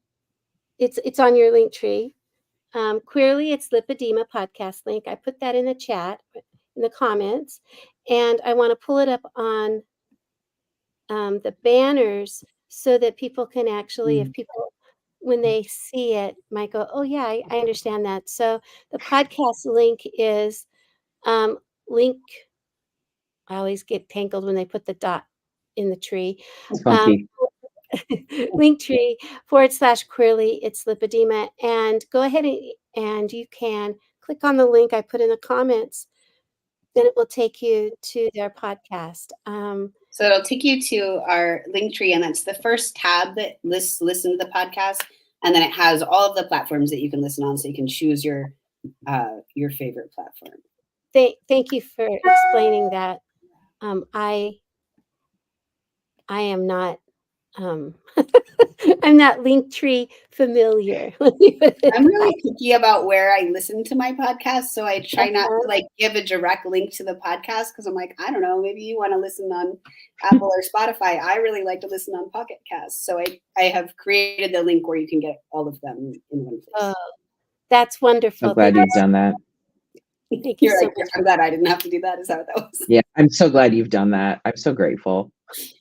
It's on your link tree. Queerly, it's lipedema podcast link. I put that in the chat, in the comments, and I want to pull it up on the banners so that people can actually, if people, when they see it, might go, oh, yeah, I understand that. So the podcast link is link. I always get tangled when they put the dot in the tree. It's funky. Linktree /queerly it's lipedema, and go ahead and you can click on the link I put in the comments. Then it will take you to their podcast. So it'll take you to our link tree, and that's the first tab that lists listen to the podcast, and then it has all of the platforms that you can listen on, so you can choose your favorite platform. Thank you for explaining that. I am not I'm not Linktree familiar. Let me put it I'm that really picky about where I listen to my podcast, so I try not Uh-huh. to like give a direct link to the podcast because I'm like, I don't know, maybe you want to listen on Apple or Spotify. I really like to listen on Pocket Casts, so I have created the link where you can get all of them in one place. Oh, that's So wonderful. glad you've done that. Thank you You're so like, I'm glad I didn't have to do that. Is that what that was? Yeah, I'm so glad you've done that. I'm so grateful.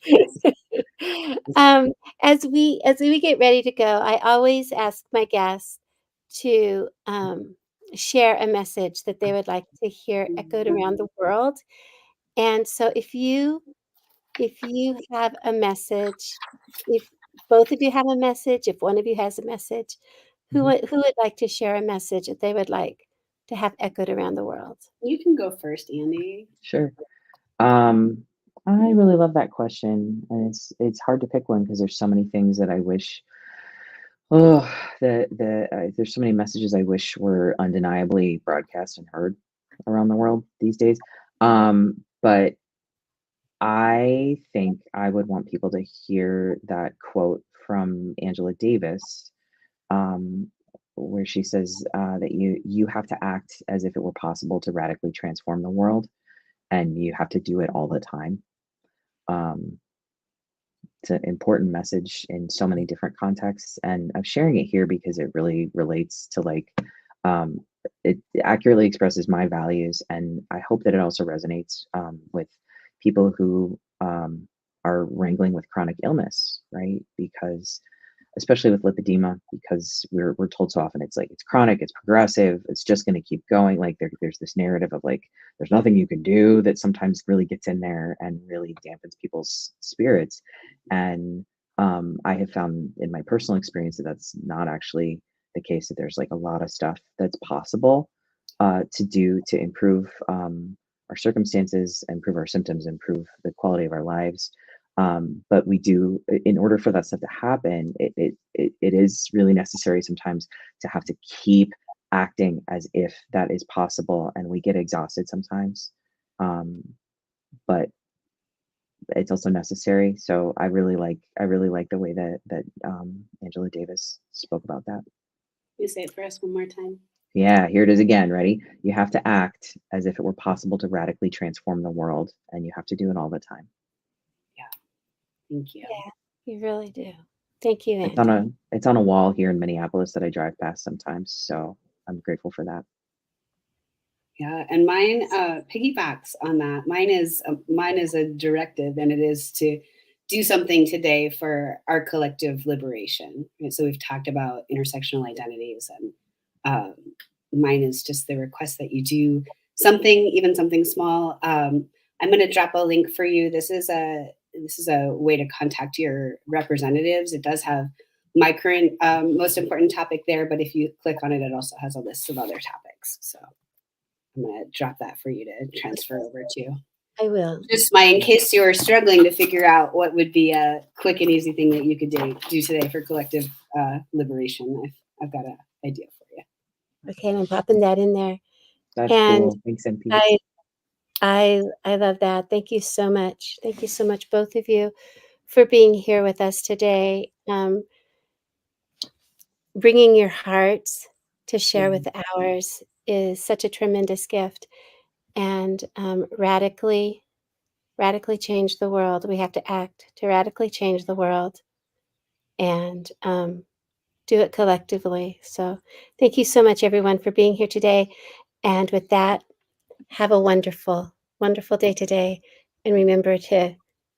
much. As we get ready to go, I always ask my guests to share a message that they would like to hear echoed around the world. And so if you have a message, if both of you have a message, if one of you has a message, who would like to share a message that they would like to have echoed around the world? You can go first, Andy. Sure. Um, I really love that question, and it's hard to pick one because there's so many things that I wish. Oh, there's so many messages I wish were undeniably broadcast and heard around the world these days. But I think I would want people to hear that quote from Angela Davis, um, where she says that you have to act as if it were possible to radically transform the world, and you have to do it all the time. Um, it's an important message in so many different contexts, and I'm sharing it here because it really relates to um, it accurately expresses my values, and I hope that it also resonates with people who are wrangling with chronic illness, right? Because especially with lipedema, because we're told so often it's like it's chronic, it's progressive, it's just going to keep going. Like there's this narrative of like there's nothing you can do that sometimes really gets in there and really dampens people's spirits. And I have found in my personal experience that that's not actually the case. That there's like a lot of stuff that's possible to do to improve our circumstances, improve our symptoms, improve the quality of our lives. But we do, in order for that stuff to happen, it is really necessary sometimes to have to keep acting as if that is possible, and we get exhausted sometimes. Um, but it's also necessary. So I really like the way that Angela Davis spoke about that. You say it for us one more time. Yeah, here it is again. Ready? You have to act as if it were possible to radically transform the world, and you have to do it all the time. Yeah. Thank you. Yeah, you really do. Thank you, It's on Andy. a wall here in Minneapolis that I drive past sometimes, so I'm grateful for that. Yeah, and mine piggybacks on that. Mine is a directive, and it is to do something today for our collective liberation. Right? So we've talked about intersectional identities, and um, mine is just the request that you do something, even something small. I'm going to drop a link for you. This is a way to contact your representatives. It does have my current most important topic there, but if you click on it, it also has a list of other topics. So I'm going to drop that for you to transfer over to. I will. Just in case you were struggling to figure out what would be a quick and easy thing that you could do today for collective liberation, I've got an idea for you. Okay, and I'm popping that in there. That's And cool. Thanks, MP. I love that. Thank you so much. Thank you so much, both of you, for being here with us today. Bringing your hearts to share with ours is such a tremendous gift, and radically change the world. We have to act to radically change the world, and do it collectively. So, thank you so much, everyone, for being here today. And with that, have a wonderful, wonderful day today. And remember to